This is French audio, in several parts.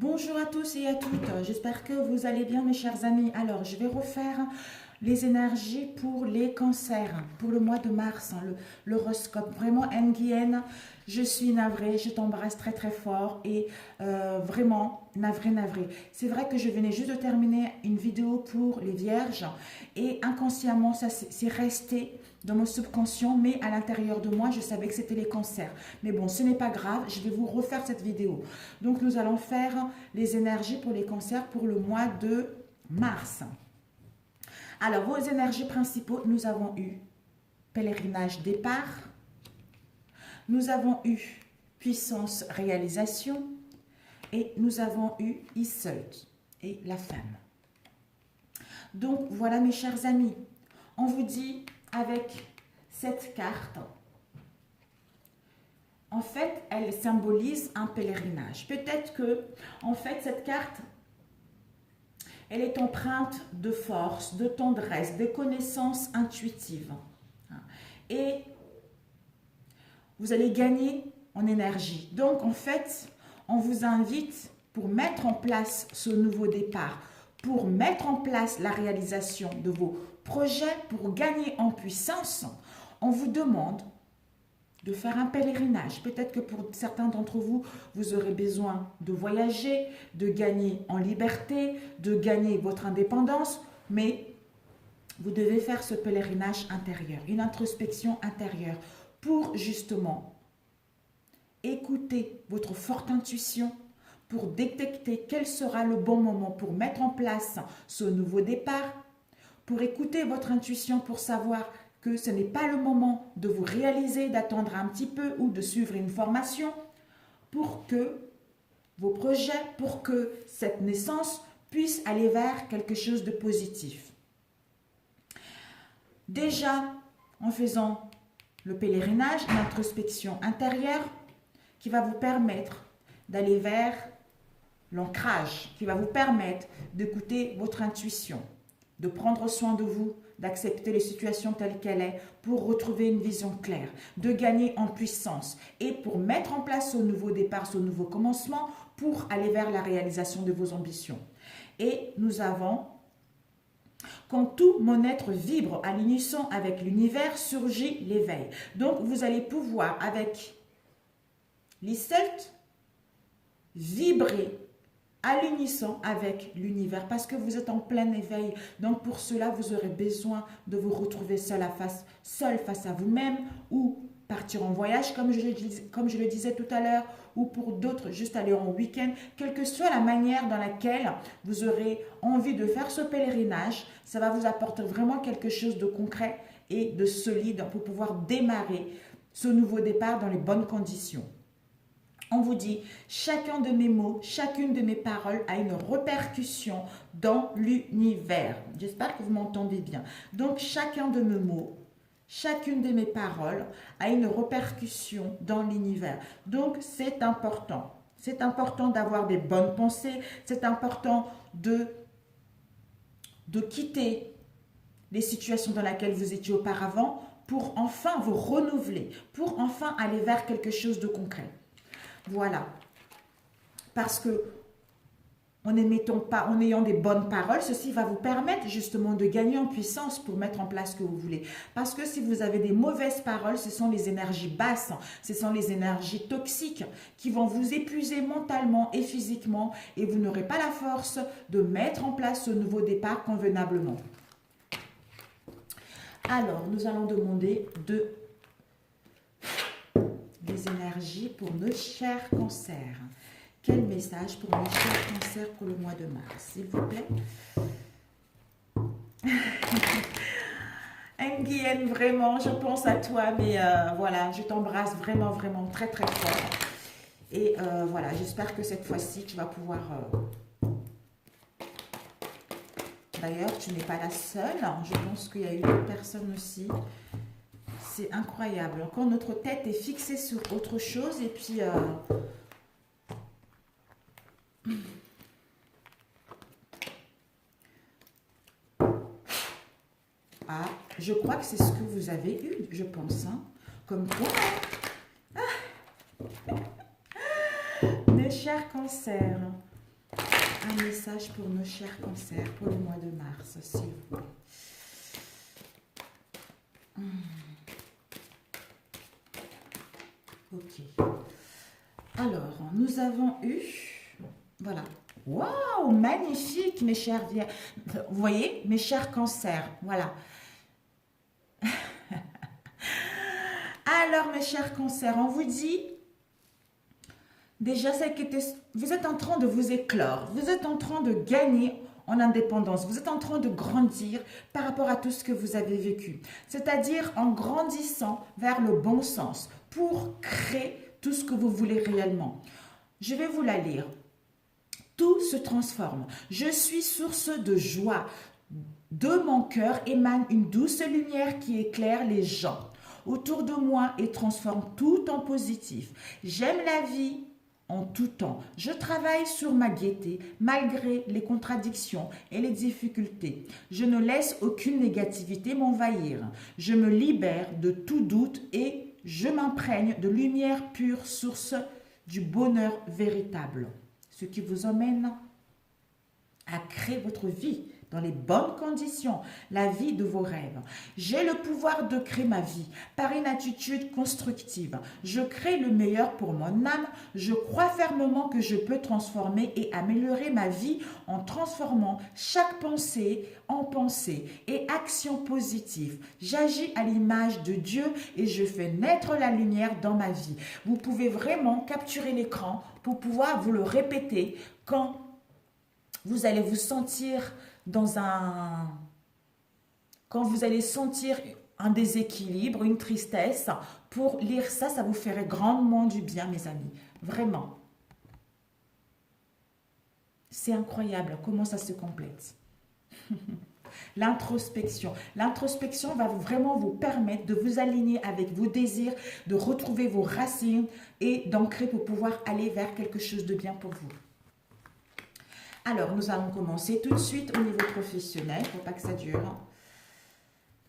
Bonjour à tous et à toutes, j'espère que vous allez bien mes chers amis. Alors je vais refaire les énergies pour les cancers, pour le mois de mars, l'horoscope. Vraiment Nguyen, je suis navrée, je t'embrasse très très fort et vraiment navrée. C'est vrai que je venais juste de terminer une vidéo pour les vierges et inconsciemment ça c'est resté dans mon subconscient, mais à l'intérieur de moi je savais que c'était les cancers. Mais bon, ce n'est pas grave, je vais vous refaire cette vidéo. Donc nous allons faire les énergies pour les cancers pour le mois de mars. Alors, vos énergies principaux, nous avons eu pèlerinage départ, nous avons eu puissance réalisation et nous avons eu Iseult et la femme. Donc, voilà mes chers amis, on vous dit avec cette carte, en fait, elle symbolise un pèlerinage. Peut-être que, en fait, cette carte, elle est empreinte de force, de tendresse, de connaissances intuitives. Et vous allez gagner en énergie. Donc, en fait, on vous invite pour mettre en place ce nouveau départ, pour mettre en place la réalisation de vos projets, pour gagner en puissance, on vous demande de faire un pèlerinage. Peut-être que pour certains d'entre vous, vous aurez besoin de voyager, de gagner en liberté, de gagner votre indépendance, mais vous devez faire ce pèlerinage intérieur, une introspection intérieure pour justement écouter votre forte intuition, pour détecter quel sera le bon moment pour mettre en place ce nouveau départ, pour écouter votre intuition, pour savoir que ce n'est pas le moment de vous réaliser, d'attendre un petit peu ou de suivre une formation pour que vos projets, pour que cette naissance puisse aller vers quelque chose de positif. Déjà, en faisant le pèlerinage, l'introspection intérieure qui va vous permettre d'aller vers l'ancrage, qui va vous permettre d'écouter votre intuition, de prendre soin de vous, d'accepter les situations telles qu'elles sont pour retrouver une vision claire, de gagner en puissance et pour mettre en place ce nouveau départ, ce nouveau commencement pour aller vers la réalisation de vos ambitions. Et nous avons, quand tout mon être vibre à l'unisson avec l'univers, surgit l'éveil. Donc vous allez pouvoir avec l'Iseult vibrer à l'unisson avec l'univers parce que vous êtes en plein éveil. Donc pour cela, vous aurez besoin de vous retrouver seul face à vous-même ou partir en voyage comme je le disais tout à l'heure ou pour d'autres juste aller en week-end. Quelle que soit la manière dans laquelle vous aurez envie de faire ce pèlerinage, ça va vous apporter vraiment quelque chose de concret et de solide pour pouvoir démarrer ce nouveau départ dans les bonnes conditions. On vous dit, chacun de mes mots, chacune de mes paroles a une répercussion dans l'univers. J'espère que vous m'entendez bien. Donc, chacun de mes mots, chacune de mes paroles a une répercussion dans l'univers. Donc, c'est important. C'est important d'avoir des bonnes pensées. C'est important de quitter les situations dans lesquelles vous étiez auparavant pour enfin vous renouveler, pour enfin aller vers quelque chose de concret. Voilà, parce que en ayant des bonnes paroles, ceci va vous permettre justement de gagner en puissance pour mettre en place ce que vous voulez. Parce que si vous avez des mauvaises paroles, ce sont les énergies basses, ce sont les énergies toxiques qui vont vous épuiser mentalement et physiquement et vous n'aurez pas la force de mettre en place ce nouveau départ convenablement. Alors, nous allons demander des énergies pour nos chers cancers. Quel message pour nos chers cancers pour le mois de mars, s'il vous plaît? Nguyen, vraiment, je pense à toi, mais voilà, je t'embrasse vraiment, vraiment très, très fort. Et voilà, j'espère que cette fois-ci, tu vas pouvoir... D'ailleurs, tu n'es pas la seule. Je pense qu'il y a eu d'autres personnes aussi. C'est incroyable. Encore notre tête est fixée sur autre chose et puis ah, je crois que c'est ce que vous avez eu, je pense. Hein. Comme quoi. Ah. Mes chers cancers. Un message pour nos chers cancers pour le mois de mars, s'il vous plaît. Ok. Alors, nous avons eu... Voilà. Waouh, magnifique, mes chers... Vous voyez, mes chers cancers. Voilà. Alors, mes chers cancers, on vous dit... Déjà, vous êtes en train de vous éclore. Vous êtes en train de gagner en indépendance. Vous êtes en train de grandir par rapport à tout ce que vous avez vécu. C'est-à-dire en grandissant vers le bon sens pour créer tout ce que vous voulez réellement. Je vais vous la lire. Tout se transforme. Je suis source de joie. De mon cœur émane une douce lumière qui éclaire les gens autour de moi et transforme tout en positif. J'aime la vie en tout temps. Je travaille sur ma gaieté malgré les contradictions et les difficultés. Je ne laisse aucune négativité m'envahir. Je me libère de tout doute et je m'imprègne de lumière pure, source du bonheur véritable. Ce qui vous emmène à créer votre vie dans les bonnes conditions, la vie de vos rêves. J'ai le pouvoir de créer ma vie par une attitude constructive. Je crée le meilleur pour mon âme. Je crois fermement que je peux transformer et améliorer ma vie en transformant chaque pensée en pensée et action positive. J'agis à l'image de Dieu et je fais naître la lumière dans ma vie. Vous pouvez vraiment capturer l'écran pour pouvoir vous le répéter quand vous allez vous sentir quand vous allez sentir un déséquilibre, une tristesse. Pour lire ça, ça vous ferait grandement du bien, mes amis. Vraiment. C'est incroyable comment ça se complète. L'introspection. L'introspection va vraiment vous permettre de vous aligner avec vos désirs, de retrouver vos racines et d'ancrer pour pouvoir aller vers quelque chose de bien pour vous. Alors, nous allons commencer tout de suite au niveau professionnel. Il ne faut pas que ça dure.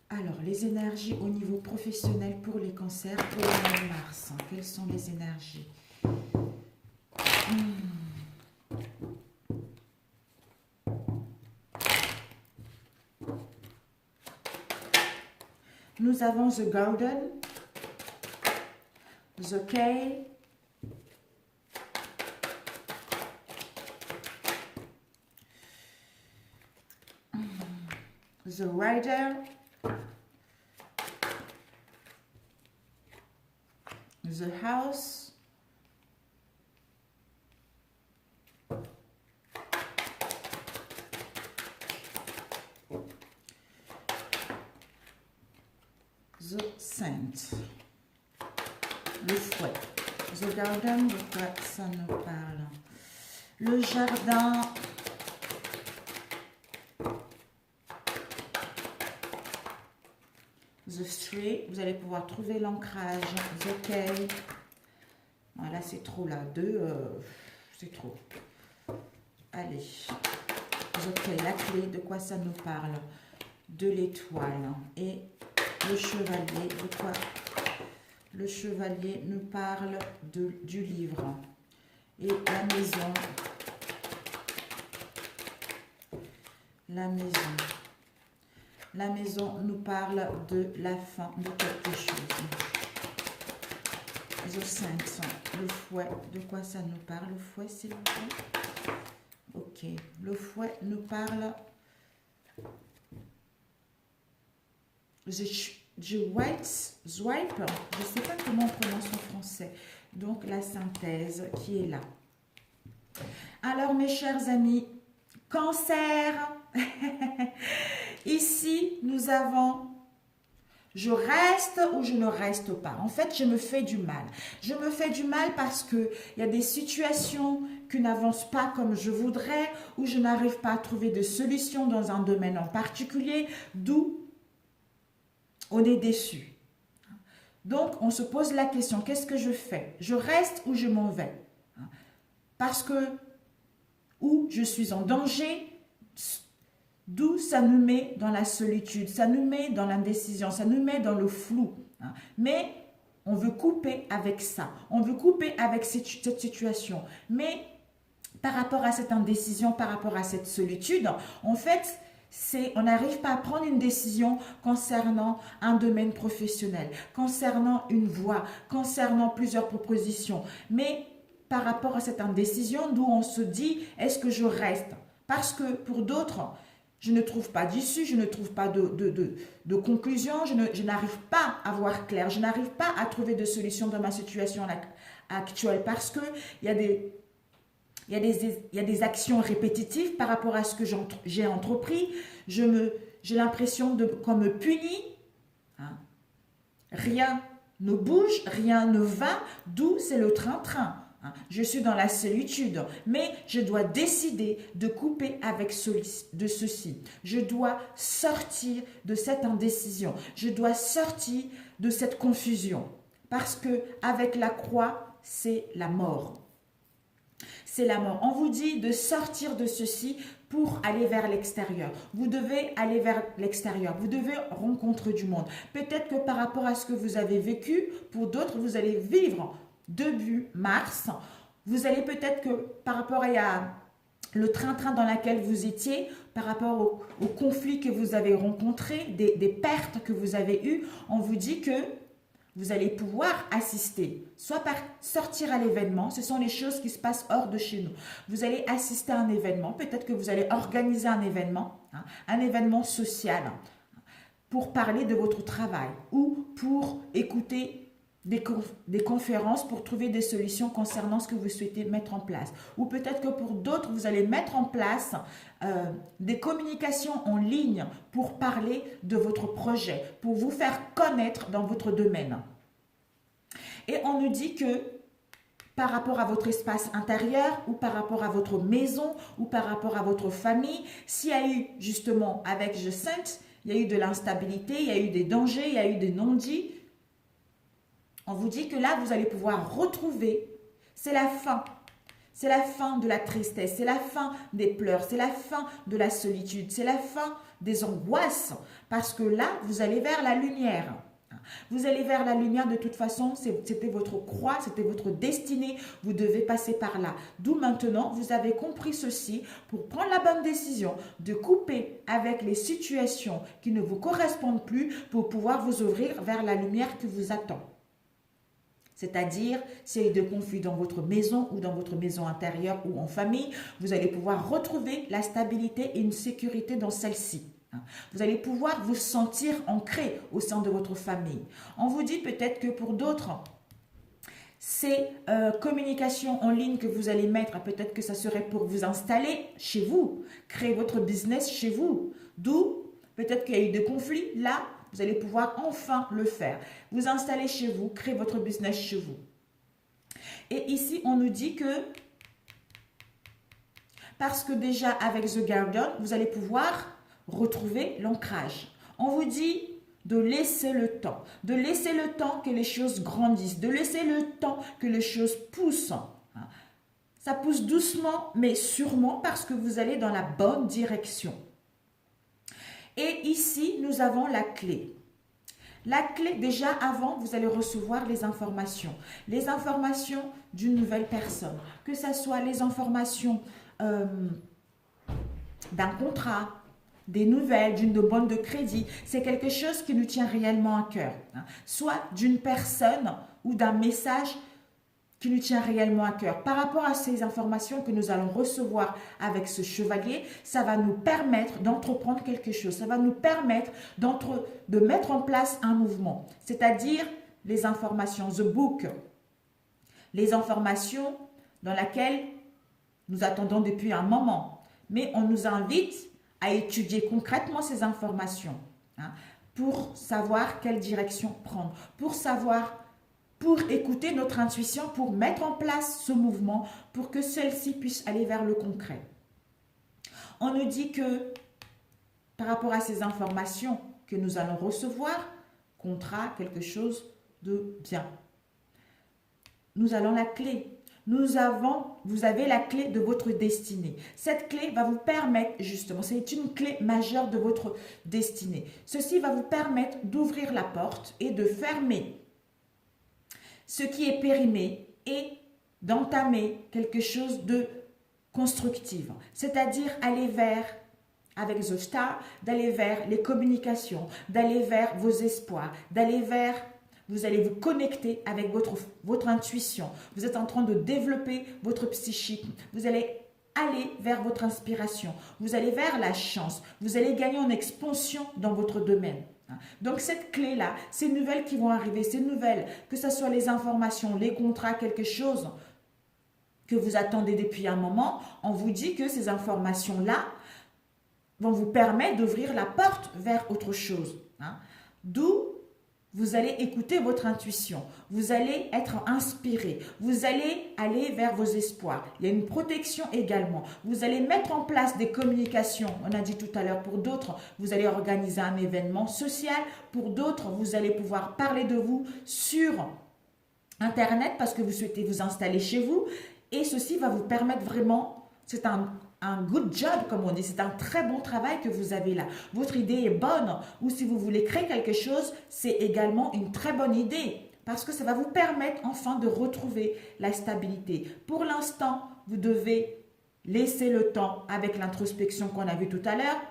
Alors, les énergies au niveau professionnel pour les cancers pour le mois de mars. Quelles sont les énergies? Nous avons The Garden, The Kay, The Rider, The House, The Saint, le fouet. The Garden, de quoi ça nous parle? Le jardin. The Three, vous allez pouvoir trouver l'ancrage. The Key. Voilà, c'est trop là. Deux, c'est trop. Allez. The Key, la clé, de quoi ça nous parle? De l'étoile. Et le chevalier, de quoi? Le chevalier nous parle du livre. Et la maison. La maison. La maison nous parle de la fin de quelque chose. The Saint, le fouet, de quoi ça nous parle? Le fouet, s'il vous plaît. Ok, le fouet nous parle The White Swipe, je ne sais pas comment on prononce en français. Donc la synthèse qui est là. Alors mes chers amis, Cancer. Ici, nous avons je reste ou je ne reste pas. En fait, je me fais du mal. Je me fais du mal parce qu'il y a des situations qui n'avancent pas comme je voudrais ou je n'arrive pas à trouver de solution dans un domaine en particulier, d'où on est déçu. Donc, on se pose la question, qu'est-ce que je fais? Je reste ou je m'en vais? Parce que, ou je suis en danger, d'où ça nous met dans la solitude, ça nous met dans l'indécision, ça nous met dans le flou. Mais on veut couper avec ça, on veut couper avec cette situation. Mais par rapport à cette indécision, par rapport à cette solitude, en fait, on n'arrive pas à prendre une décision concernant un domaine professionnel, concernant une voie, concernant plusieurs propositions. Mais par rapport à cette indécision, d'où on se dit, est-ce que je reste? Parce que pour d'autres, je ne trouve pas d'issue, je ne trouve pas de conclusion, je n'arrive pas à voir clair, je n'arrive pas à trouver de solution dans ma situation actuelle parce qu'il y a des il y a des actions répétitives par rapport à ce que j'ai entrepris. J'ai l'impression qu'on me punit. Hein. Rien ne bouge, rien ne va, d'où c'est le train-train. Hein. Je suis dans la solitude, mais je dois décider de couper avec de ceci. Je dois sortir de cette indécision. Je dois sortir de cette confusion. Parce que avec la croix, c'est la mort. C'est la mort. On vous dit de sortir de ceci pour aller vers l'extérieur. Vous devez aller vers l'extérieur. Vous devez rencontrer du monde. Peut-être que par rapport à ce que vous avez vécu, pour d'autres, vous allez vivre début mars. Vous allez peut-être que par rapport à le train-train dans lequel vous étiez, par rapport au conflit que vous avez rencontré, des pertes que vous avez eues, on vous dit que vous allez pouvoir assister, soit par sortir à l'événement, ce sont les choses qui se passent hors de chez nous. Vous allez assister à un événement, peut-être que vous allez organiser un événement social pour parler de votre travail ou pour écouter des conférences pour trouver des solutions concernant ce que vous souhaitez mettre en place. Ou peut-être que pour d'autres, vous allez mettre en place des communications en ligne pour parler de votre projet, pour vous faire connaître dans votre domaine. Et on nous dit que par rapport à votre espace intérieur ou par rapport à votre maison ou par rapport à votre famille, s'il y a eu justement avec Jacinthe, il y a eu de l'instabilité, il y a eu des dangers, il y a eu des non-dits, on vous dit que là, vous allez pouvoir retrouver, c'est la fin. C'est la fin de la tristesse, c'est la fin des pleurs, c'est la fin de la solitude, c'est la fin des angoisses. Parce que là, vous allez vers la lumière. Vous allez vers la lumière de toute façon, c'était votre croix, c'était votre destinée, vous devez passer par là. D'où maintenant, vous avez compris ceci pour prendre la bonne décision de couper avec les situations qui ne vous correspondent plus pour pouvoir vous ouvrir vers la lumière qui vous attend. C'est-à-dire, s'il y a eu de conflits dans votre maison ou dans votre maison intérieure ou en famille, vous allez pouvoir retrouver la stabilité et une sécurité dans celle-ci. Vous allez pouvoir vous sentir ancré au sein de votre famille. On vous dit peut-être que pour d'autres, ces communications en ligne que vous allez mettre, peut-être que ça serait pour vous installer chez vous, créer votre business chez vous. D'où, peut-être qu'il y a eu des conflits là, vous allez pouvoir enfin le faire. Vous installer chez vous, créer votre business chez vous. Et ici, on nous dit que, parce que déjà avec The Garden, vous allez pouvoir retrouver l'ancrage. On vous dit de laisser le temps que les choses grandissent, de laisser le temps que les choses poussent. Ça pousse doucement, mais sûrement parce que vous allez dans la bonne direction. Et ici, nous avons la clé. La clé, déjà avant, vous allez recevoir les informations. Les informations d'une nouvelle personne. Que ce soit les informations d'un contrat, des nouvelles, d'une demande de crédit. C'est quelque chose qui nous tient réellement à cœur. Soit d'une personne ou d'un message qui nous tient réellement à cœur. Par rapport à ces informations que nous allons recevoir avec ce chevalier, ça va nous permettre d'entreprendre quelque chose. Ça va nous permettre de mettre en place un mouvement. C'est-à-dire les informations, the book. Les informations dans lesquelles nous attendons depuis un moment. Mais on nous invite à étudier concrètement ces informations pour savoir quelle direction prendre, pour écouter notre intuition, pour mettre en place ce mouvement, pour que celle-ci puisse aller vers le concret. On nous dit que par rapport à ces informations que nous allons recevoir, contrat, quelque chose de bien. Nous avons la clé. Vous avez la clé de votre destinée. Cette clé va vous permettre, justement, c'est une clé majeure de votre destinée. Ceci va vous permettre d'ouvrir la porte et de fermer ce qui est périmé et d'entamer quelque chose de constructive, c'est-à-dire aller vers, avec The Star, d'aller vers les communications, d'aller vers vos espoirs, d'aller vers, vous allez vous connecter avec votre intuition. Vous êtes en train de développer votre psychique. Vous allez aller vers votre inspiration. Vous allez vers la chance. Vous allez gagner en expansion dans votre domaine. Donc cette clé-là, ces nouvelles qui vont arriver, ces nouvelles, que ce soit les informations, les contrats, quelque chose que vous attendez depuis un moment, on vous dit que ces informations-là vont vous permettre d'ouvrir la porte vers autre chose. D'où vous allez écouter votre intuition, vous allez être inspiré, vous allez aller vers vos espoirs. Il y a une protection également. Vous allez mettre en place des communications. On a dit tout à l'heure, pour d'autres, vous allez organiser un événement social. Pour d'autres, vous allez pouvoir parler de vous sur Internet parce que vous souhaitez vous installer chez vous. Et ceci va vous permettre vraiment, c'est un good job, comme on dit, c'est un très bon travail que vous avez là. Votre idée est bonne, ou si vous voulez créer quelque chose, c'est également une très bonne idée, parce que ça va vous permettre enfin de retrouver la stabilité. Pour l'instant, vous devez laisser le temps avec l'introspection qu'on a vue tout à l'heure,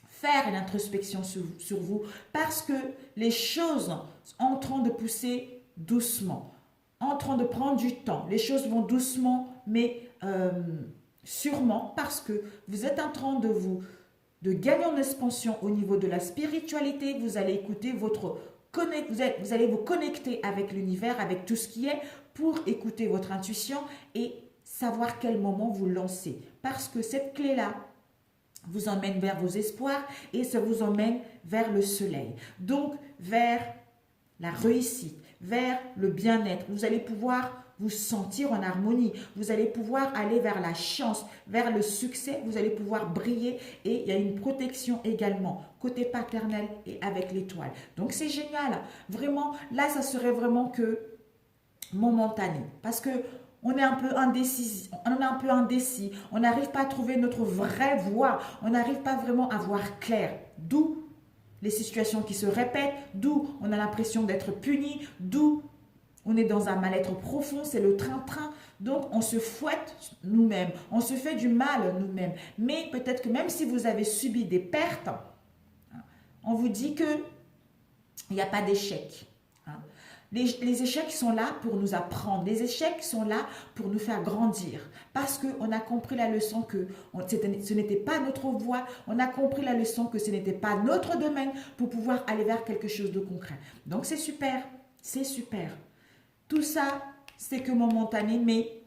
faire une introspection sur vous, parce que les choses sont en train de pousser doucement, en train de prendre du temps. Les choses vont doucement, mais sûrement parce que vous êtes en train de gagner en expansion au niveau de la spiritualité. Vous allez écouter vous allez vous connecter avec l'univers, avec tout ce qui est, pour écouter votre intuition et savoir quel moment vous lancer. Parce que cette clé-là vous emmène vers vos espoirs et ça vous emmène vers le soleil. Donc, vers la réussite, vers le bien-être. Vous allez pouvoir vous sentir en harmonie. Vous allez pouvoir aller vers la chance, vers le succès. Vous allez pouvoir briller et il y a une protection également, côté paternel et avec l'étoile. Donc, c'est génial. Vraiment, là, ça serait vraiment que momentané. Parce que on est un peu indécis, on n'arrive pas à trouver notre vraie voie, on n'arrive pas vraiment à voir clair. D'où les situations qui se répètent, d'où on a l'impression d'être puni, d'où on est dans un mal-être profond, c'est le train-train. Donc, on se fouette nous-mêmes, on se fait du mal nous-mêmes. Mais peut-être que même si vous avez subi des pertes, on vous dit qu'il n'y a pas d'échec. Les échecs sont là pour nous apprendre. Les échecs sont là pour nous faire grandir. Parce qu'on a compris la leçon que ce n'était pas notre voie. On a compris la leçon que ce n'était pas notre domaine pour pouvoir aller vers quelque chose de concret. Donc, c'est super. C'est super. Tout ça, c'est que momentané, mais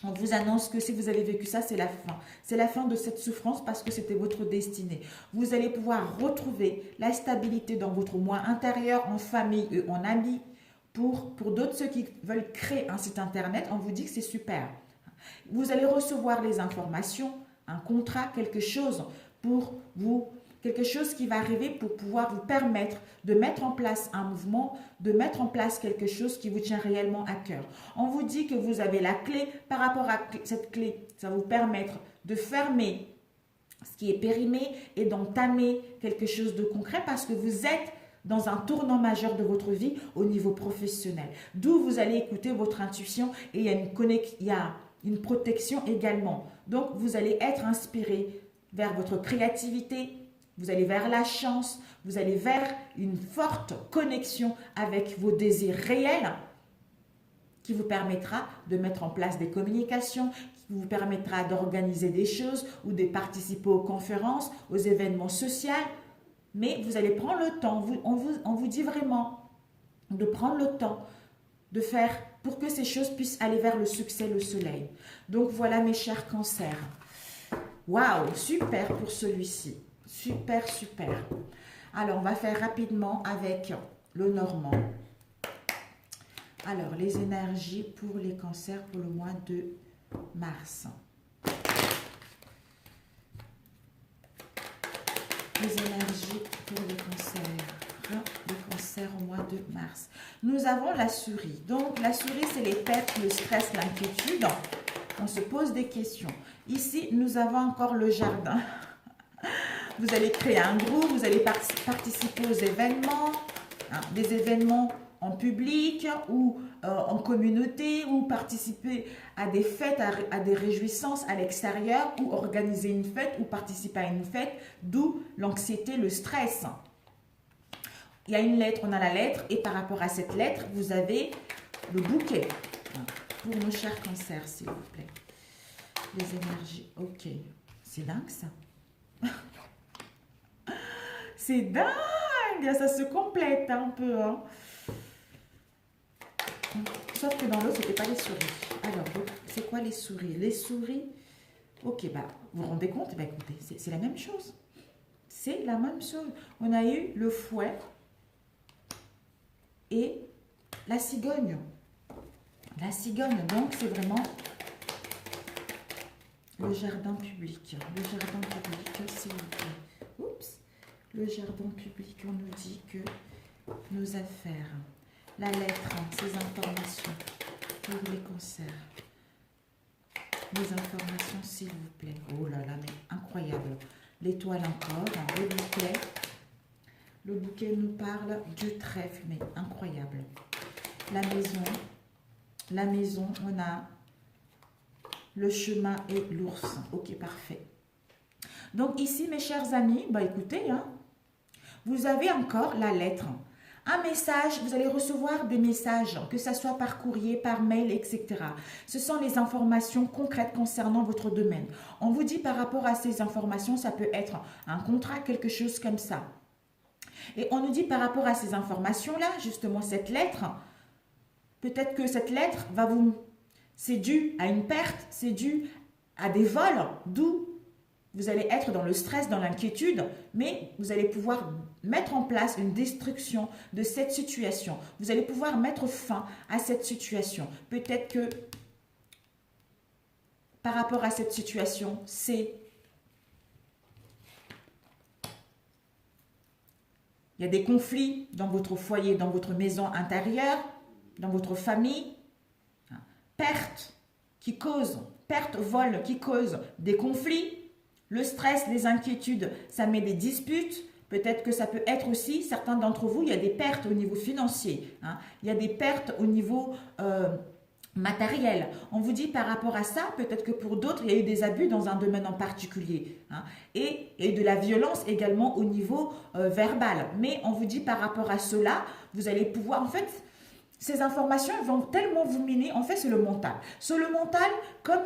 on vous annonce que si vous avez vécu ça, c'est la fin. C'est la fin de cette souffrance parce que c'était votre destinée. Vous allez pouvoir retrouver la stabilité dans votre moi intérieur, en famille et en amis. Pour d'autres, ceux qui veulent créer un site internet, on vous dit que c'est super. Vous allez recevoir les informations, un contrat, quelque chose pour vous, quelque chose qui va arriver pour pouvoir vous permettre de mettre en place un mouvement, de mettre en place quelque chose qui vous tient réellement à cœur. On vous dit que vous avez la clé. Par rapport à cette clé, ça va vous permettre de fermer ce qui est périmé et d'entamer quelque chose de concret parce que vous êtes dans un tournant majeur de votre vie au niveau professionnel. D'où vous allez écouter votre intuition et il y a une protection également. Donc, vous allez être inspiré vers votre créativité, vous allez vers la chance, vous allez vers une forte connexion avec vos désirs réels qui vous permettra de mettre en place des communications, qui vous permettra d'organiser des choses ou de participer aux conférences, aux événements sociaux. Mais vous allez prendre le temps, on vous dit vraiment de prendre le temps de faire pour que ces choses puissent aller vers le succès, le soleil. Donc voilà mes chers cancers. Waouh, super pour celui-ci. Super, super. Alors, on va faire rapidement avec le Normand. Alors, les énergies pour les cancers pour le mois de mars. Les énergies pour les cancers au mois de mars. Nous avons la souris. Donc, la souris, c'est les pertes, le stress, l'inquiétude. On se pose des questions. Ici, nous avons encore le jardin. Vous allez créer un groupe, vous allez participer aux événements, des événements en public ou en communauté, ou participer à des fêtes, à des réjouissances à l'extérieur, ou organiser une fête ou participer à une fête, d'où l'anxiété, le stress. Il y a une lettre, on a la lettre, et par rapport à cette lettre, vous avez le bouquet. Pour nos chers cancers, s'il vous plaît. Les énergies, ok. C'est dingue ça. C'est dingue, ça se complète un peu. Hein. Sauf que dans l'autre, ce n'était pas les souris. Alors, c'est quoi les souris? Les souris, ok, bah, vous vous rendez compte? Bah, écoutez, c'est la même chose. C'est la même chose. On a eu le fouet et la cigogne. La cigogne, donc, c'est vraiment le jardin public. Le jardin public, s'il vous plaît. Oups. Le jardin public, on nous dit que nos affaires, la lettre, ces informations pour les cancers. Les informations, s'il vous plaît. Oh là là, mais incroyable. L'étoile encore, le bouquet. Le bouquet nous parle du trèfle, mais incroyable. La maison, on a le chemin et l'ours. Ok, parfait. Donc ici, mes chers amis, bah écoutez, hein, vous avez encore la lettre. Un message, vous allez recevoir des messages, que ce soit par courrier, par mail, etc. Ce sont les informations concrètes concernant votre domaine. On vous dit par rapport à ces informations, ça peut être un contrat, quelque chose comme ça. Et on nous dit par rapport à ces informations-là, justement cette lettre, peut-être que cette lettre va vous... C'est dû à une perte, c'est dû à des vols, d'où vous allez être dans le stress, dans l'inquiétude, mais vous allez pouvoir mettre en place une destruction de cette situation. Vous allez pouvoir mettre fin à cette situation. Peut-être que par rapport à cette situation, c'est... Il y a des conflits dans votre foyer, dans votre maison intérieure, dans votre famille. Perte qui cause, perte, vol qui cause des conflits. Le stress, les inquiétudes, ça met des disputes. Peut-être que ça peut être aussi, certains d'entre vous, il y a des pertes au niveau financier. Hein. Il y a des pertes au niveau matériel. On vous dit par rapport à ça, peut-être que pour d'autres, il y a eu des abus dans un domaine en particulier. Hein. Et de la violence également au niveau verbal. Mais on vous dit par rapport à cela, vous allez pouvoir, en fait... Ces informations vont tellement vous miner, en fait c'est le mental. Sur le mental, comme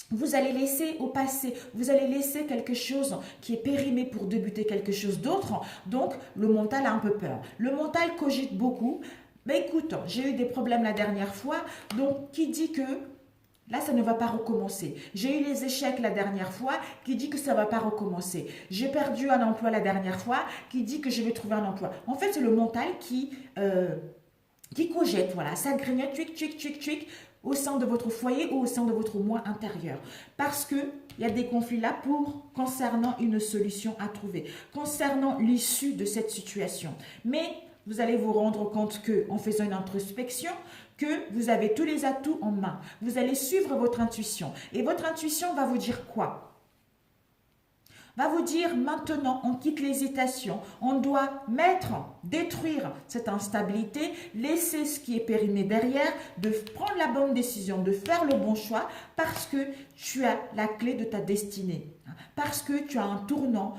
vous allez laisser au passé, vous allez laisser quelque chose qui est périmé pour débuter quelque chose d'autre, donc le mental a un peu peur. Le mental cogite beaucoup, mais écoute, j'ai eu des problèmes la dernière fois, donc qui dit que là, ça ne va pas recommencer. J'ai eu les échecs la dernière fois, qui dit que ça ne va pas recommencer. J'ai perdu un emploi la dernière fois, qui dit que je vais trouver un emploi. En fait, c'est le mental qui cogite, voilà, ça grignote, tuic, au sein de votre foyer ou au sein de votre moi intérieur. Parce qu'il y a des conflits là concernant une solution à trouver, concernant l'issue de cette situation. Mais vous allez vous rendre compte qu'en faisant une introspection, que vous avez tous les atouts en main. Vous allez suivre votre intuition. Et votre intuition va vous dire quoi ? Va vous dire maintenant, on quitte l'hésitation, on doit détruire cette instabilité, laisser ce qui est périmé derrière, de prendre la bonne décision, de faire le bon choix parce que tu as la clé de ta destinée, parce que tu as un tournant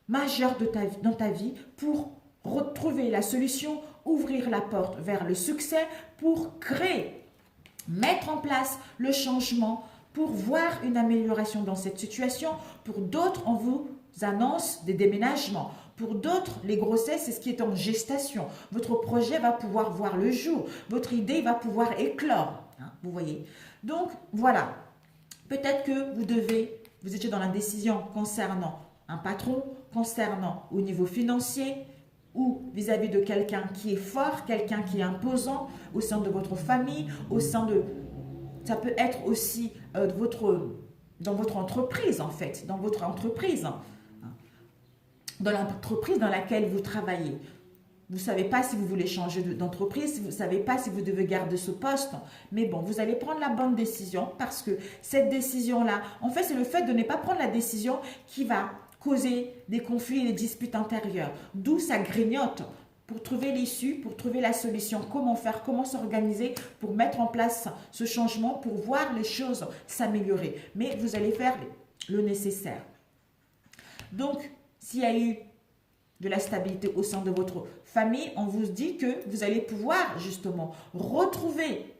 majeur dans ta vie pour retrouver la solution, ouvrir la porte vers le succès, pour créer, mettre en place le changement, pour voir une amélioration dans cette situation. Pour d'autres, on vous annonce des déménagements. Pour d'autres, les grossesses, c'est ce qui est en gestation. Votre projet va pouvoir voir le jour. Votre idée va pouvoir éclore. Hein, vous voyez. Donc, voilà. Peut-être que vous étiez dans la décision concernant un patron, concernant au niveau financier, ou vis-à-vis de quelqu'un qui est fort, quelqu'un qui est imposant, au sein de votre famille, au sein de... Ça peut être aussi dans votre entreprise, en fait, dans votre entreprise, dans l'entreprise dans laquelle vous travaillez. Vous ne savez pas si vous voulez changer d'entreprise, vous ne savez pas si vous devez garder ce poste, mais bon, vous allez prendre la bonne décision parce que cette décision-là, en fait, c'est le fait de ne pas prendre la décision qui va causer des conflits et des disputes intérieures, d'où ça grignote pour trouver l'issue, pour trouver la solution, comment faire, comment s'organiser pour mettre en place ce changement, pour voir les choses s'améliorer. Mais vous allez faire le nécessaire. Donc, s'il y a eu de la stabilité au sein de votre famille, on vous dit que vous allez pouvoir justement retrouver,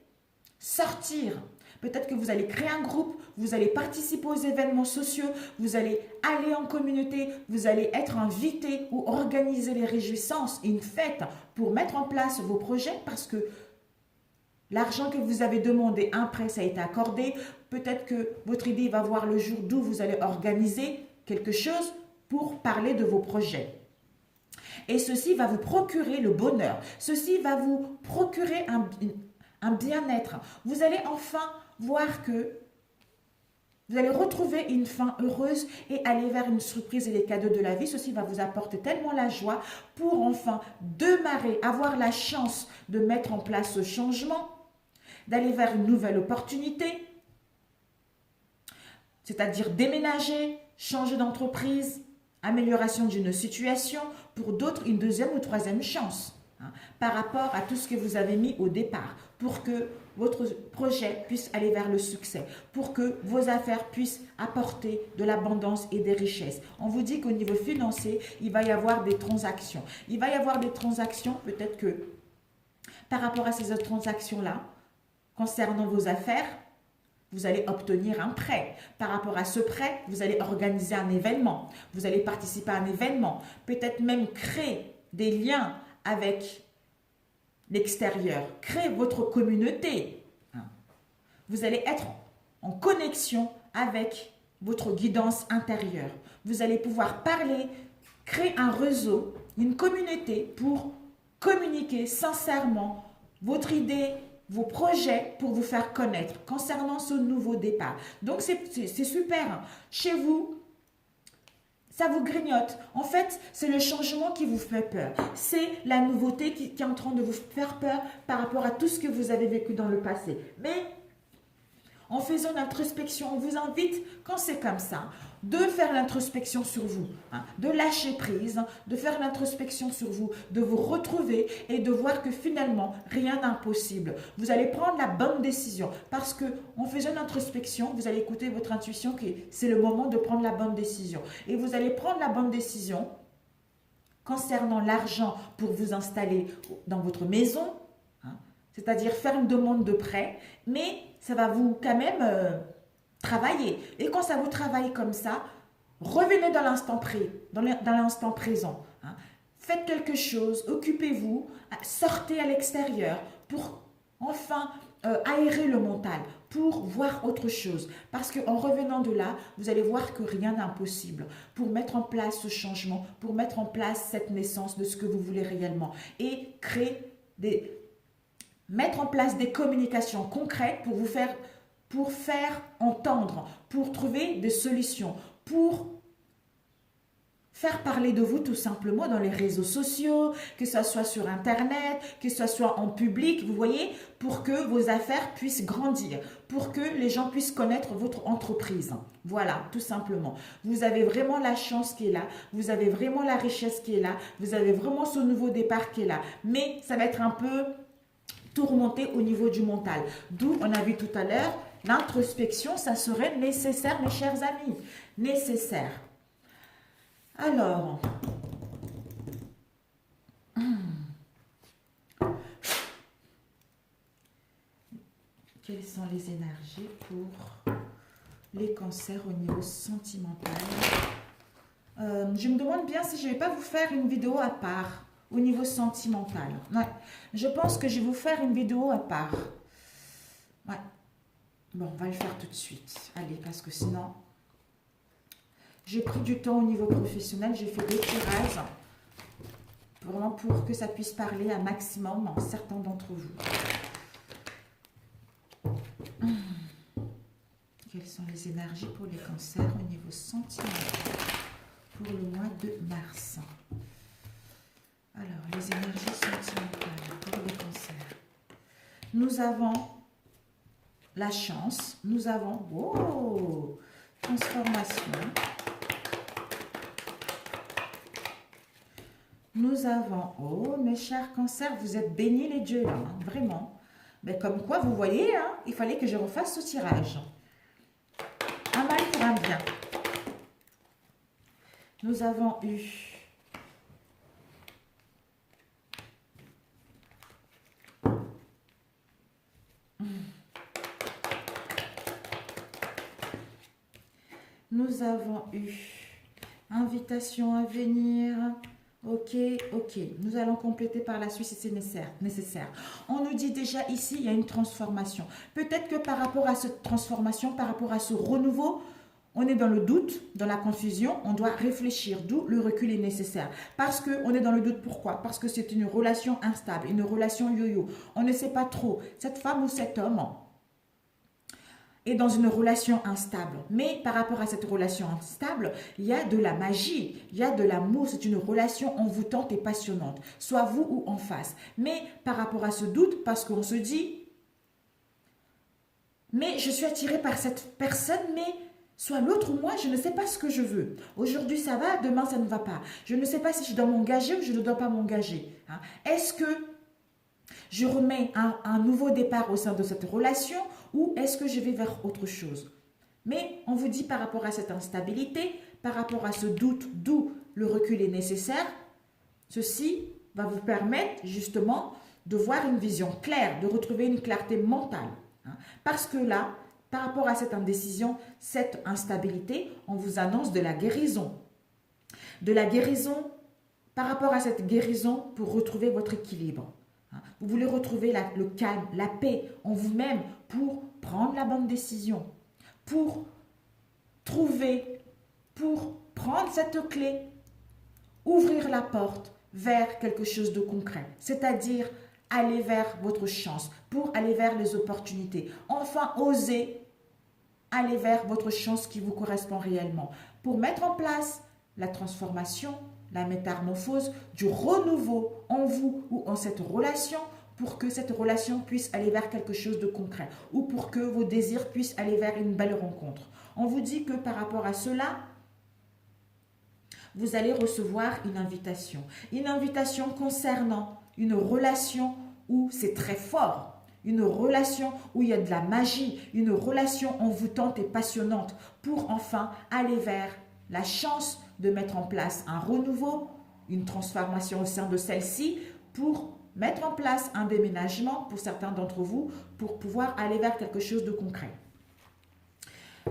sortir. Peut-être que vous allez créer un groupe, vous allez participer aux événements sociaux, vous allez aller en communauté, vous allez être invité ou organiser les réjouissances et une fête pour mettre en place vos projets parce que l'argent que vous avez demandé, un prêt, ça a été accordé. Peut-être que votre idée va voir le jour d'où vous allez organiser quelque chose pour parler de vos projets. Et ceci va vous procurer le bonheur. Ceci va vous procurer un bien-être. Vous allez enfin voir que vous allez retrouver une fin heureuse et aller vers une surprise et les cadeaux de la vie. Ceci va vous apporter tellement la joie pour enfin démarrer, avoir la chance de mettre en place ce changement, d'aller vers une nouvelle opportunité, c'est-à-dire déménager, changer d'entreprise, amélioration d'une situation, pour d'autres une deuxième ou troisième chance par rapport à tout ce que vous avez mis au départ pour que votre projet puisse aller vers le succès, pour que vos affaires puissent apporter de l'abondance et des richesses. On vous dit qu'au niveau financier, il va y avoir des transactions. Il va y avoir des transactions, peut-être que par rapport à ces autres transactions-là, concernant vos affaires, vous allez obtenir un prêt. Par rapport à ce prêt, vous allez organiser un événement. Vous allez participer à un événement. Peut-être même créer des liens avec l'extérieur. Créer votre communauté. Vous allez être en connexion avec votre guidance intérieure. Vous allez pouvoir parler, créer un réseau, une communauté pour communiquer sincèrement votre idée, vos projets pour vous faire connaître concernant ce nouveau départ. Donc, c'est super. Chez vous, ça vous grignote. En fait, c'est le changement qui vous fait peur. C'est la nouveauté qui est en train de vous faire peur par rapport à tout ce que vous avez vécu dans le passé. Mais en faisant l'introspection, on vous invite, quand c'est comme ça, de faire l'introspection sur vous, de lâcher prise, de faire l'introspection sur vous, de vous retrouver et de voir que finalement, rien n'est impossible. Vous allez prendre la bonne décision parce que en faisant l'introspection, vous allez écouter votre intuition que c'est le moment de prendre la bonne décision. Et vous allez prendre la bonne décision concernant l'argent pour vous installer dans votre maison, c'est-à-dire faire une demande de prêt, mais ça va vous quand même travailler. Et quand ça vous travaille comme ça, revenez dans l'instant présent. Faites quelque chose, occupez-vous, sortez à l'extérieur pour enfin aérer le mental, pour voir autre chose. Parce qu'en revenant de là, vous allez voir que rien n'est impossible pour mettre en place ce changement, pour mettre en place cette naissance de ce que vous voulez réellement et mettre en place des communications concrètes pour faire entendre, pour trouver des solutions, pour faire parler de vous tout simplement dans les réseaux sociaux, que ce soit sur Internet, que ce soit en public, vous voyez, pour que vos affaires puissent grandir, pour que les gens puissent connaître votre entreprise. Voilà, tout simplement. Vous avez vraiment la chance qui est là, vous avez vraiment la richesse qui est là, vous avez vraiment ce nouveau départ qui est là. Mais ça va être un peu tourmenté au niveau du mental. D'où, on a vu tout à l'heure, l'introspection, ça serait nécessaire, mes chers amis. Nécessaire. Alors, quelles sont les énergies pour les cancers au niveau sentimental? Je me demande bien si je ne vais pas vous faire une vidéo à part au niveau sentimental. Ouais. Je pense que je vais vous faire une vidéo à part. Ouais. Bon, on va le faire tout de suite. Allez, parce que sinon... J'ai pris du temps au niveau professionnel, j'ai fait des tirages, vraiment pour que ça puisse parler un maximum à certains d'entre vous. Quelles sont les énergies pour les cancers au niveau sentimental pour le mois de mars? Alors, les énergies sentimentales pour les cancers. Nous avons la chance, nous avons transformation. Nous avons, oh mes chers cancers, vous êtes bénis les dieux là, hein, vraiment. Mais comme quoi, vous voyez, hein, il fallait que je refasse ce tirage. Un mal pour un bien. Nous avons eu invitation à venir. Ok, ok. Nous allons compléter par la suite si c'est nécessaire. On nous dit déjà ici, il y a une transformation. Peut-être que par rapport à cette transformation, par rapport à ce renouveau, on est dans le doute, dans la confusion, on doit réfléchir, d'où le recul est nécessaire. Parce qu'on est dans le doute, pourquoi? Parce que c'est une relation instable, une relation yo-yo. On ne sait pas trop, cette femme ou cet homme est dans une relation instable. Mais par rapport à cette relation instable, il y a de la magie, il y a de l'amour, c'est une relation envoûtante et passionnante, soit vous ou en face. Mais par rapport à ce doute, parce qu'on se dit, mais je suis attirée par cette personne, mais soit l'autre ou moi, je ne sais pas ce que je veux. Aujourd'hui ça va, demain ça ne va pas. Je ne sais pas si je dois m'engager ou je ne dois pas m'engager. Hein. Est-ce que je remets un nouveau départ au sein de cette relation ou est-ce que je vais vers autre chose? Mais on vous dit par rapport à cette instabilité, par rapport à ce doute, d'où le recul est nécessaire, ceci va vous permettre justement de voir une vision claire, de retrouver une clarté mentale. Hein. Parce que là, par rapport à cette indécision, cette instabilité, on vous annonce de la guérison. De la guérison, par rapport à cette guérison, pour retrouver votre équilibre. Vous voulez retrouver le calme, la paix en vous-même pour prendre la bonne décision, pour prendre cette clé, ouvrir la porte vers quelque chose de concret, c'est-à-dire aller vers votre chance, pour aller vers les opportunités. Enfin, oser aller vers votre chance qui vous correspond réellement, pour mettre en place la transformation, la métamorphose, du renouveau en vous ou en cette relation pour que cette relation puisse aller vers quelque chose de concret ou pour que vos désirs puissent aller vers une belle rencontre. On vous dit que par rapport à cela, vous allez recevoir une invitation concernant une relation où c'est très fort, une relation où il y a de la magie, une relation envoûtante et passionnante pour enfin aller vers la chance de mettre en place un renouveau, une transformation au sein de celle-ci pour mettre en place un déménagement pour certains d'entre vous pour pouvoir aller vers quelque chose de concret.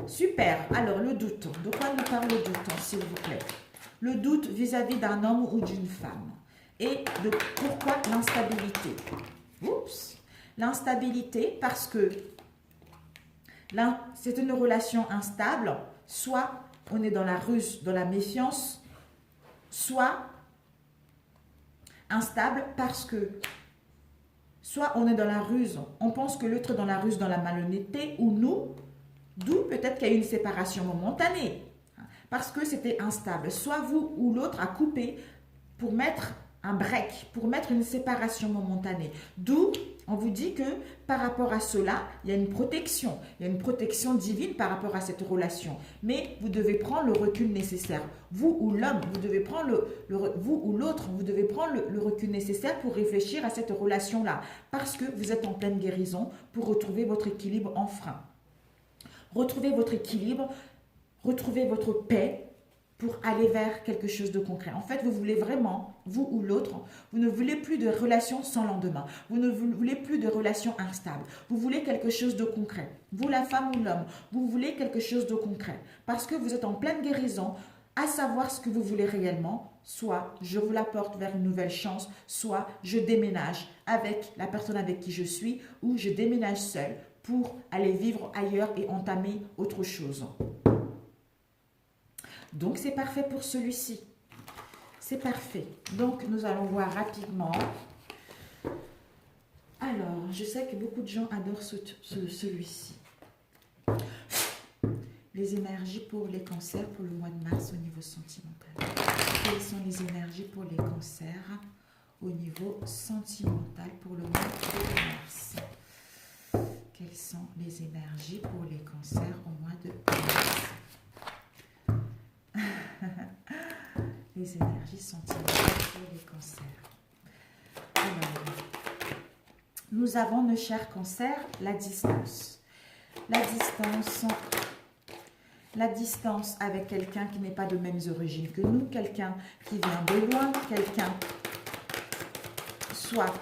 Super. Alors, le doute. De quoi nous parle le doute, s'il vous plaît? Le doute vis-à-vis d'un homme ou d'une femme. Et de pourquoi l'instabilité? Oups. L'instabilité parce que c'est une relation instable, soit on est dans la ruse, dans la méfiance, soit instable parce que soit on est dans la ruse, on pense que l'autre est dans la ruse, dans la malhonnêteté, ou nous, d'où peut-être qu'il y a eu une séparation momentanée, parce que c'était instable. Soit vous ou l'autre a coupé pour mettre un break, pour mettre une séparation momentanée. D'où on vous dit que par rapport à cela, il y a une protection. Il y a une protection divine par rapport à cette relation. Mais vous devez prendre le recul nécessaire. Vous ou l'homme, vous devez prendre vous ou l'autre, vous devez prendre le recul nécessaire pour réfléchir à cette relation-là. Parce que vous êtes en pleine guérison pour retrouver votre équilibre en frein. Retrouvez votre équilibre, retrouvez votre paix, pour aller vers quelque chose de concret. En fait, vous voulez vraiment, vous ou l'autre, vous ne voulez plus de relations sans lendemain. Vous ne voulez plus de relations instables. Vous voulez quelque chose de concret. Vous, la femme ou l'homme, vous voulez quelque chose de concret. Parce que vous êtes en pleine guérison, à savoir ce que vous voulez réellement. Soit je vous l'apporte vers une nouvelle chance, soit je déménage avec la personne avec qui je suis, ou je déménage seule pour aller vivre ailleurs et entamer autre chose. Donc, c'est parfait pour celui-ci. C'est parfait. Donc, nous allons voir rapidement. Alors, je sais que beaucoup de gens adorent celui-ci. Les énergies pour les cancers pour le mois de mars au niveau sentimental. Quelles sont les énergies pour les cancers au niveau sentimental pour le mois de mars? Quelles sont les énergies pour les cancers au mois de mars? Les énergies sentimentales pour les cancers. Alors, nous avons, nos chers cancers, la distance. La distance avec quelqu'un qui n'est pas de mêmes origines que nous, quelqu'un qui vient de loin, quelqu'un soit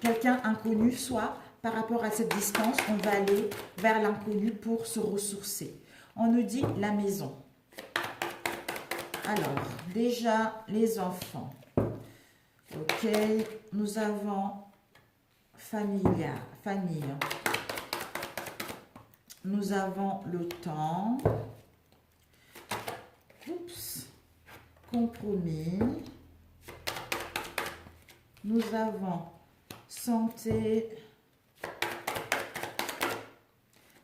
quelqu'un inconnu, soit par rapport à cette distance, on va aller vers l'inconnu pour se ressourcer. On nous dit la maison. Alors, déjà, les enfants. Ok, nous avons famille. Nous avons le temps. Oups. Compromis. Nous avons santé.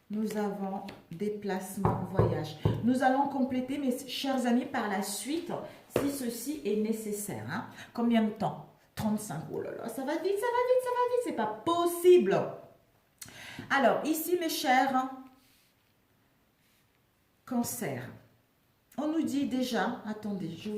Nous avons déplacement, voyage. Nous allons compléter, mes chers amis, par la suite, si ceci est nécessaire. Hein. Combien de temps? 35. Oh là là, ça va vite, c'est pas possible. Alors, ici, mes chers cancers, on nous dit déjà, attendez, je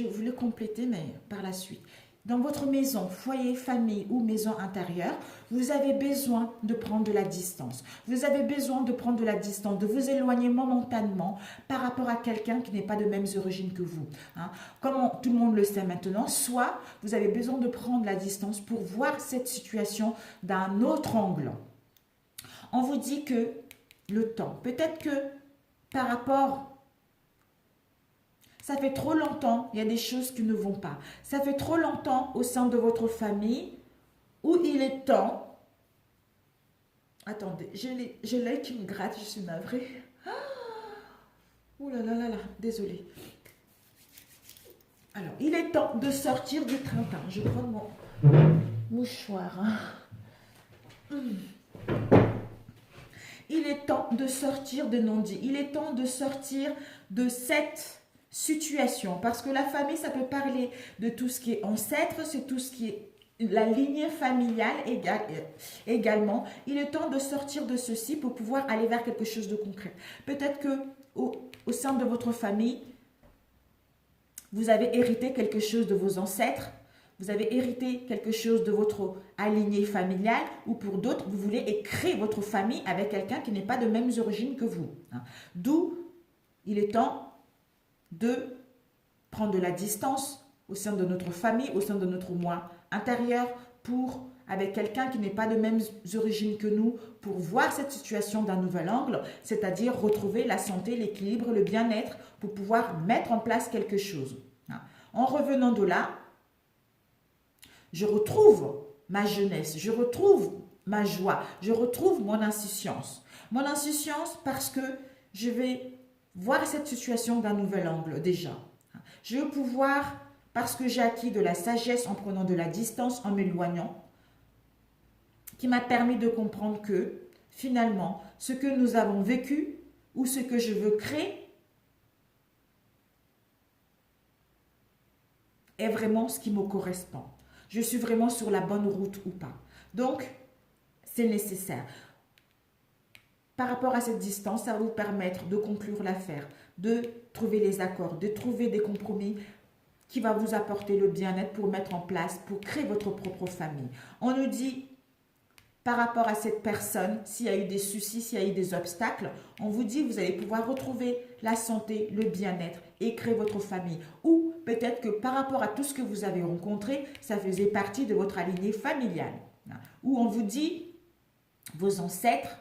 voulais compléter, mais par la suite. Dans votre maison, foyer, famille ou maison intérieure, vous avez besoin de prendre de la distance. Vous avez besoin de prendre de la distance, de vous éloigner momentanément par rapport à quelqu'un qui n'est pas de mêmes origines que vous. Hein. Comme tout le monde le sait maintenant, soit vous avez besoin de prendre la distance pour voir cette situation d'un autre angle. On vous dit que le temps, peut-être que par rapport... Ça fait trop longtemps, il y a des choses qui ne vont pas. Ça fait trop longtemps au sein de votre famille où il est temps... Attendez, j'ai l'œil qui me gratte, je suis navrée. Ouh là là là là, désolée. Alors, il est temps de sortir du train-train. Je prends mon mouchoir. Il est temps de sortir de non-dit. Il est temps de sortir de cette... situation, parce que la famille, ça peut parler de tout ce qui est ancêtre, c'est tout ce qui est la lignée familiale également. Il est temps de sortir de ceci pour pouvoir aller vers quelque chose de concret. Peut-être que au sein de votre famille, vous avez hérité quelque chose de vos ancêtres, vous avez hérité quelque chose de votre lignée familiale, ou pour d'autres, vous voulez créer votre famille avec quelqu'un qui n'est pas de mêmes origines que vous. D'où il est temps de prendre de la distance au sein de notre famille, au sein de notre moi intérieur, avec quelqu'un qui n'est pas de mêmes origines que nous, pour voir cette situation d'un nouvel angle, c'est-à-dire retrouver la santé, l'équilibre, le bien-être, pour pouvoir mettre en place quelque chose. En revenant de là, je retrouve ma jeunesse, je retrouve ma joie, je retrouve mon insouciance. Mon insouciance parce que je vais voir cette situation d'un nouvel angle déjà. Je vais pouvoir, parce que j'ai acquis de la sagesse en prenant de la distance, en m'éloignant, qui m'a permis de comprendre que finalement, ce que nous avons vécu ou ce que je veux créer est vraiment ce qui me correspond. Je suis vraiment sur la bonne route ou pas. Donc, c'est nécessaire. Par rapport à cette distance, ça va vous permettre de conclure l'affaire, de trouver les accords, de trouver des compromis qui va vous apporter le bien-être pour mettre en place, pour créer votre propre famille. On nous dit, par rapport à cette personne, s'il y a eu des soucis, s'il y a eu des obstacles, on vous dit, vous allez pouvoir retrouver la santé, le bien-être et créer votre famille. Ou peut-être que par rapport à tout ce que vous avez rencontré, ça faisait partie de votre lignée familiale. Ou on vous dit, vos ancêtres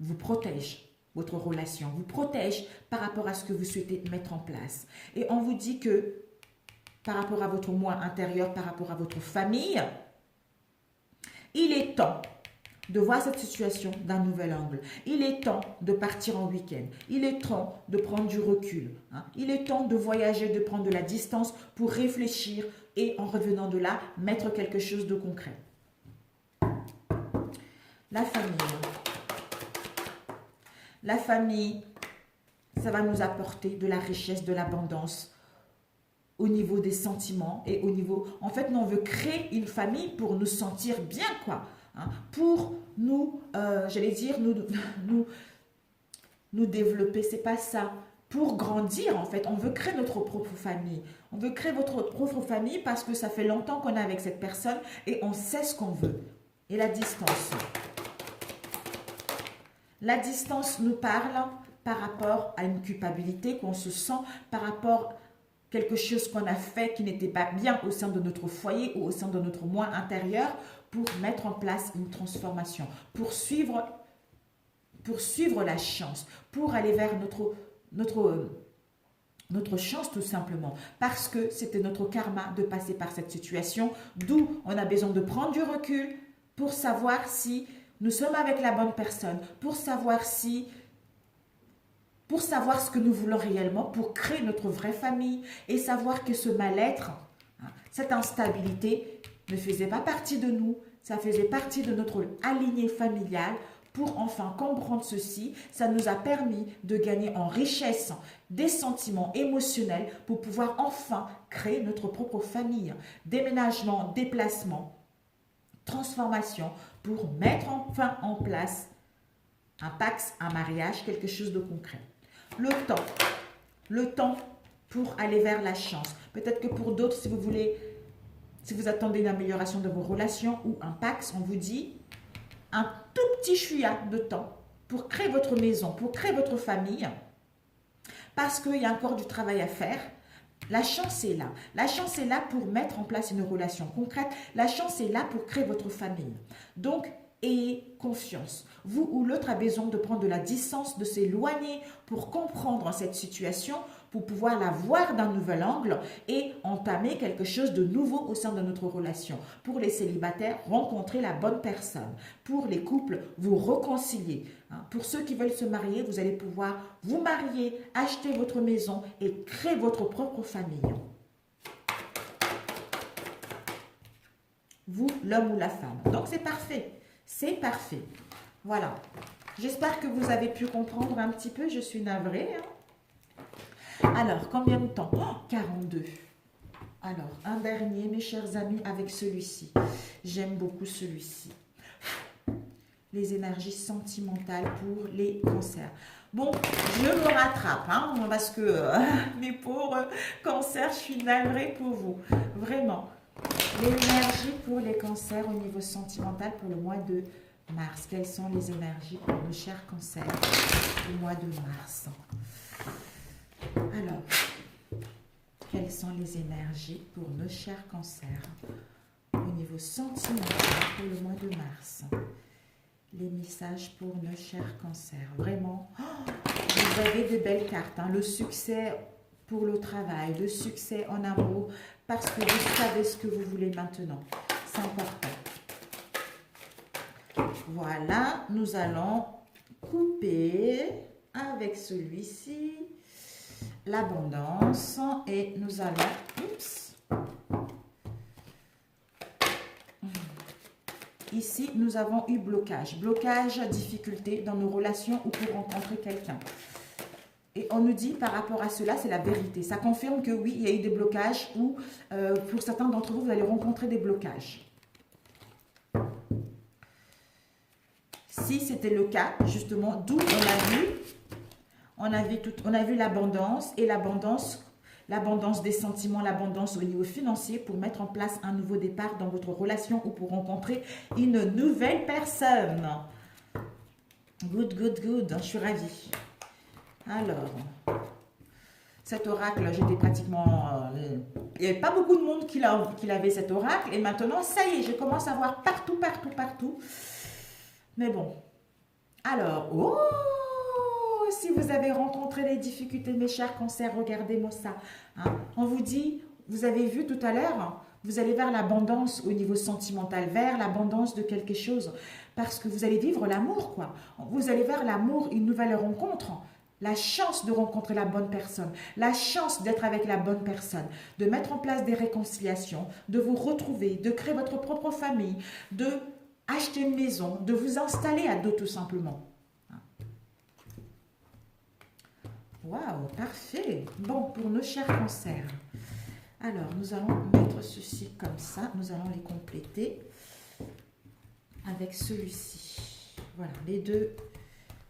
vous protège votre relation, vous protège par rapport à ce que vous souhaitez mettre en place. Et on vous dit que par rapport à votre moi intérieur, par rapport à votre famille, il est temps de voir cette situation d'un nouvel angle. Il est temps de partir en week-end. Il est temps de prendre du recul. Il est temps de voyager, de prendre de la distance pour réfléchir et en revenant de là, mettre quelque chose de concret. La famille. La famille, ça va nous apporter de la richesse, de l'abondance au niveau des sentiments et au niveau... En fait, nous, on veut créer une famille pour nous sentir bien, quoi. Pour nous, j'allais dire, nous développer, c'est pas ça. pour grandir, en fait. On veut créer notre propre famille. On veut créer votre propre famille parce que ça fait longtemps qu'on est avec cette personne et on sait ce qu'on veut. Et la distance. La distance nous parle par rapport à une culpabilité qu'on se sent, par rapport à quelque chose qu'on a fait qui n'était pas bien au sein de notre foyer ou au sein de notre moi intérieur pour mettre en place une transformation, pour suivre la chance, pour aller vers notre chance tout simplement, parce que c'était notre karma de passer par cette situation, d'où on a besoin de prendre du recul pour savoir si nous sommes avec la bonne personne, pour savoir ce que nous voulons réellement, pour créer notre vraie famille et savoir que ce mal-être, cette instabilité ne faisait pas partie de nous, ça faisait partie de notre alignée familiale. Pour enfin comprendre ceci, ça nous a permis de gagner en richesse des sentiments émotionnels pour pouvoir enfin créer notre propre famille. Déménagement, déplacement, transformation pour mettre enfin en place un pax, un mariage, quelque chose de concret. Le temps pour aller vers la chance. Peut-être que pour d'autres, si vous attendez une amélioration de vos relations ou un pax, on vous dit un tout petit chouïa de temps pour créer votre maison, pour créer votre famille, parce qu'il y a encore du travail à faire. La chance est là. La chance est là pour mettre en place une relation concrète. La chance est là pour créer votre famille. Donc, ayez confiance. Vous ou l'autre a besoin de prendre de la distance, de s'éloigner pour comprendre cette situation, pour pouvoir la voir d'un nouvel angle et entamer quelque chose de nouveau au sein de notre relation. Pour les célibataires, rencontrer la bonne personne. Pour les couples, vous réconcilier. Pour ceux qui veulent se marier, vous allez pouvoir vous marier, acheter votre maison et créer votre propre famille. Vous, l'homme ou la femme. Donc c'est parfait. C'est parfait. Voilà. J'espère que vous avez pu comprendre un petit peu. Je suis navrée. Alors, combien de temps? 42. Alors, un dernier, mes chers amis, avec celui-ci. J'aime beaucoup celui-ci. Les énergies sentimentales pour les cancers. Bon, je me rattrape, parce que mes pauvres cancers, je suis navrée pour vous. Vraiment. L'énergie pour les cancers au niveau sentimental pour le mois de mars. Quelles sont les énergies pour nos chers cancers au mois de mars? Alors, quelles sont les énergies pour nos chers cancers au niveau sentimental pour le mois de mars? Les messages pour nos chers cancers. Vraiment, vous avez de belles cartes. Le succès pour le travail, le succès en amour, parce que vous savez ce que vous voulez maintenant. C'est important. Voilà, nous allons couper avec celui-ci l'abondance et nous allons... Oups. Ici, nous avons eu blocage. Blocage, difficulté dans nos relations ou pour rencontrer quelqu'un. Et on nous dit par rapport à cela, c'est la vérité. Ça confirme que oui, il y a eu des blocages ou pour certains d'entre vous, vous allez rencontrer des blocages. Si c'était le cas, justement, d'où on a vu l'abondance et l'abondance des sentiments, l'abondance au niveau financier pour mettre en place un nouveau départ dans votre relation ou pour rencontrer une nouvelle personne. Good, good, good. Je suis ravie. Alors, cet oracle, j'étais pratiquement... il n'y avait pas beaucoup de monde qui avait cet oracle. Et maintenant, ça y est, je commence à voir partout, partout, partout. Mais bon. Alors, oh, si vous avez rencontré des difficultés, mes chers cancers, regardez-moi ça. On vous dit, vous avez vu tout à l'heure, vous allez vers l'abondance au niveau sentimental, vers l'abondance de quelque chose. Parce que vous allez vivre l'amour, quoi. Vous allez vers l'amour, une nouvelle rencontre. La chance de rencontrer la bonne personne, la chance d'être avec la bonne personne, de mettre en place des réconciliations, de vous retrouver, de créer votre propre famille, de acheter une maison, de vous installer à deux tout simplement. Waouh, parfait. Bon, pour nos chers cancers. Alors, nous allons mettre ceci comme ça. Nous allons les compléter avec celui-ci. Voilà, les deux.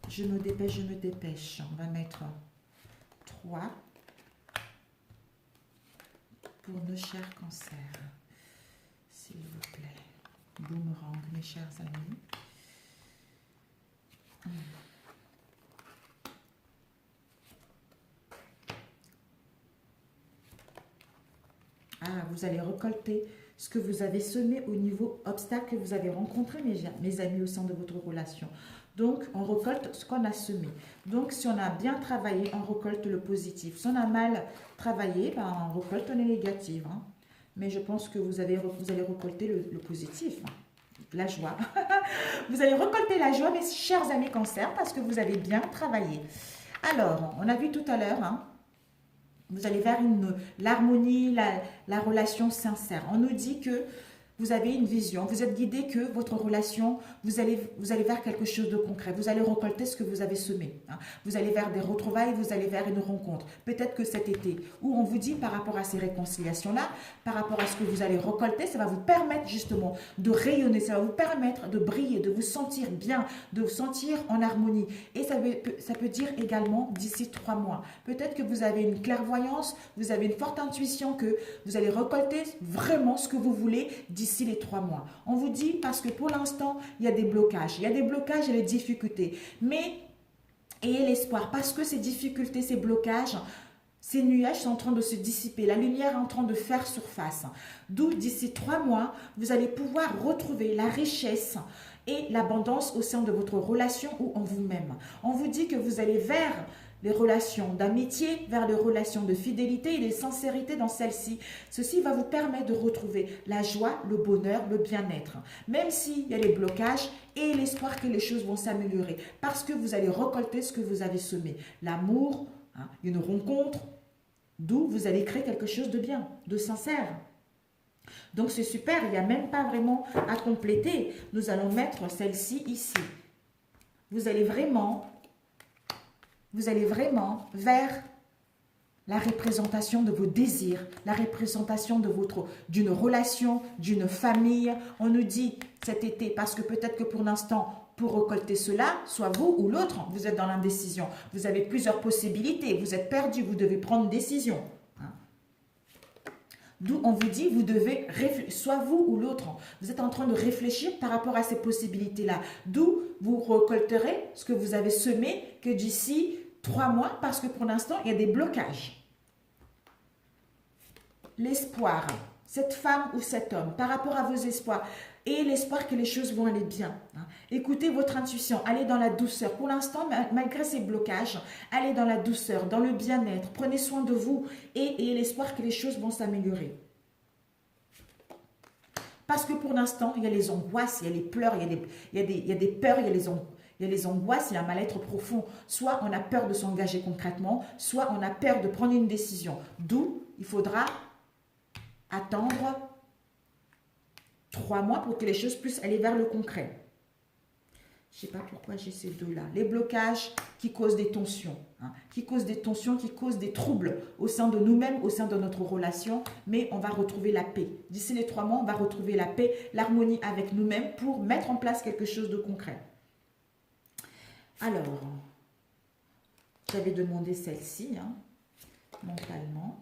Je me dépêche, je me dépêche. On va mettre 3 pour nos chers cancers. S'il vous plaît. Boomerang, mes chers amis. Ah, vous allez récolter ce que vous avez semé au niveau obstacle que vous avez rencontré, mes amis, au sein de votre relation. Donc, on récolte ce qu'on a semé. Donc, si on a bien travaillé, on récolte le positif. Si on a mal travaillé, ben, on récolte le négatif. Hein. Mais je pense que vous allez récolter le positif, hein. La joie. Vous allez récolter la joie, mes chers amis cancer, parce que vous avez bien travaillé. Alors, on a vu tout à l'heure, hein, vous allez vers l'harmonie, la relation sincère. On nous dit que vous avez une vision, vous êtes guidé que votre relation, vous allez vers quelque chose de concret. Vous allez récolter ce que vous avez semé. Hein. Vous allez vers des retrouvailles, vous allez vers une rencontre. Peut-être que cet été, où on vous dit par rapport à ces réconciliations-là, par rapport à ce que vous allez récolter, ça va vous permettre justement de rayonner, ça va vous permettre de briller, de vous sentir bien, de vous sentir en harmonie. Et ça peut dire également d'ici 3 mois. Peut-être que vous avez une clairvoyance, vous avez une forte intuition que vous allez récolter vraiment ce que vous voulez d'ici les 3 mois. On vous dit parce que pour l'instant, il y a des blocages. Il y a des blocages et des difficultés. Mais ayez l'espoir parce que ces difficultés, ces blocages, ces nuages sont en train de se dissiper. La lumière est en train de faire surface. D'où d'ici 3 mois, vous allez pouvoir retrouver la richesse et l'abondance au sein de votre relation ou en vous-même. On vous dit que vous allez vers les relations d'amitié, vers les relations de fidélité et de sincérité dans celle-ci. Ceci va vous permettre de retrouver la joie, le bonheur, le bien-être. Même s'il y a les blocages et l'espoir que les choses vont s'améliorer. Parce que vous allez récolter ce que vous avez semé. L'amour, hein, une rencontre, d'où vous allez créer quelque chose de bien, de sincère. Donc c'est super, il n'y a même pas vraiment à compléter. Nous allons mettre celle-ci ici. Vous allez vraiment vers la représentation de vos désirs, la représentation d'une relation, d'une famille. On nous dit cet été, parce que peut-être que pour l'instant, pour récolter cela, soit vous ou l'autre, vous êtes dans l'indécision. Vous avez plusieurs possibilités, vous êtes perdu, vous devez prendre une décision. D'où on vous dit, vous devez réfléchir, soit vous ou l'autre, vous êtes en train de réfléchir par rapport à ces possibilités-là. D'où vous récolterez ce que vous avez semé que d'ici 3 mois, parce que pour l'instant, il y a des blocages. L'espoir, cette femme ou cet homme, par rapport à vos espoirs, et l'espoir que les choses vont aller bien. Écoutez votre intuition, allez dans la douceur. Pour l'instant, malgré ces blocages, allez dans la douceur, dans le bien-être. Prenez soin de vous et ayez l'espoir que les choses vont s'améliorer. Parce que pour l'instant, il y a les angoisses, il y a les pleurs, il y a des peurs, il y a les angoisses, il y a un mal-être profond. Soit on a peur de s'engager concrètement, soit on a peur de prendre une décision. D'où il faudra attendre 3 mois pour que les choses puissent aller vers le concret. Je ne sais pas pourquoi j'ai ces deux-là. Les blocages qui causent des tensions, qui causent des tensions, qui causent des troubles au sein de nous-mêmes, au sein de notre relation, mais on va retrouver la paix. D'ici les 3 mois, on va retrouver la paix, l'harmonie avec nous-mêmes pour mettre en place quelque chose de concret. Alors, j'avais demandé celle-ci, mentalement.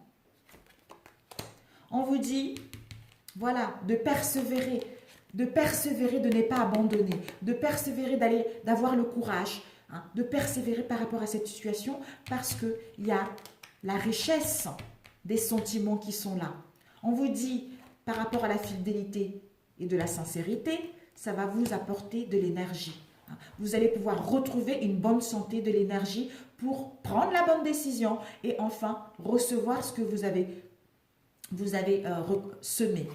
On vous dit, voilà, de persévérer, de ne pas abandonner, de persévérer, d'avoir le courage, de persévérer par rapport à cette situation parce qu'il y a la richesse des sentiments qui sont là. On vous dit, par rapport à la fidélité et de la sincérité, ça va vous apporter de l'énergie. Vous allez pouvoir retrouver une bonne santé, de l'énergie pour prendre la bonne décision et enfin recevoir ce que vous avez semé.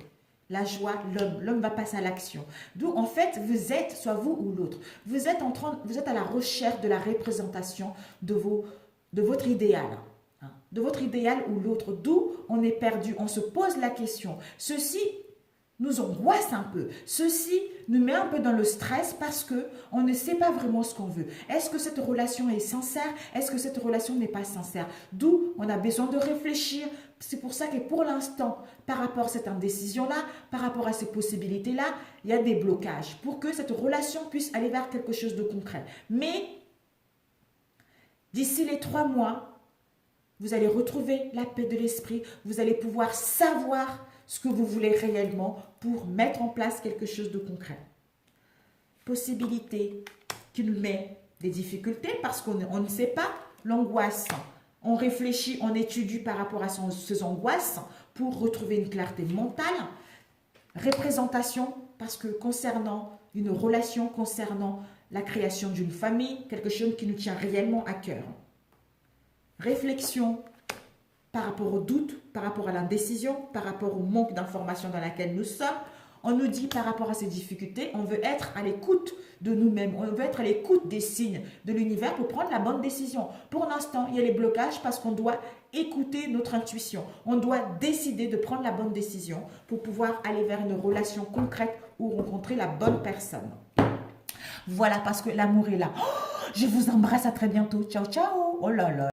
La joie, l'homme va passer à l'action. D'où en fait vous êtes, soit vous ou l'autre, vous êtes à la recherche de la représentation de votre idéal. De votre idéal ou l'autre. D'où on est perdu, on se pose la question. Ceci nous angoisse un peu. Ceci nous met un peu dans le stress parce qu'on ne sait pas vraiment ce qu'on veut. Est-ce que cette relation est sincère? Est-ce que cette relation n'est pas sincère? D'où on a besoin de réfléchir. C'est pour ça que pour l'instant, par rapport à cette indécision-là, par rapport à ces possibilités-là, il y a des blocages pour que cette relation puisse aller vers quelque chose de concret. Mais d'ici les 3 mois, vous allez retrouver la paix de l'esprit, vous allez pouvoir savoir ce que vous voulez réellement pour mettre en place quelque chose de concret. Possibilité qui nous met des difficultés parce qu'on ne sait pas, l'angoisse. On réfléchit, on étudie par rapport à ces angoisses pour retrouver une clarté mentale. Représentation, parce que concernant une relation, concernant la création d'une famille, quelque chose qui nous tient réellement à cœur. Réflexion par rapport au doute, par rapport à l'indécision, par rapport au manque d'information dans laquelle nous sommes. On nous dit par rapport à ces difficultés, on veut être à l'écoute de nous-mêmes, on veut être à l'écoute des signes de l'univers pour prendre la bonne décision. Pour l'instant, il y a les blocages parce qu'on doit écouter notre intuition. On doit décider de prendre la bonne décision pour pouvoir aller vers une relation concrète ou rencontrer la bonne personne. Voilà, parce que l'amour est là. Oh, je vous embrasse, à très bientôt. Ciao, ciao. Oh là là.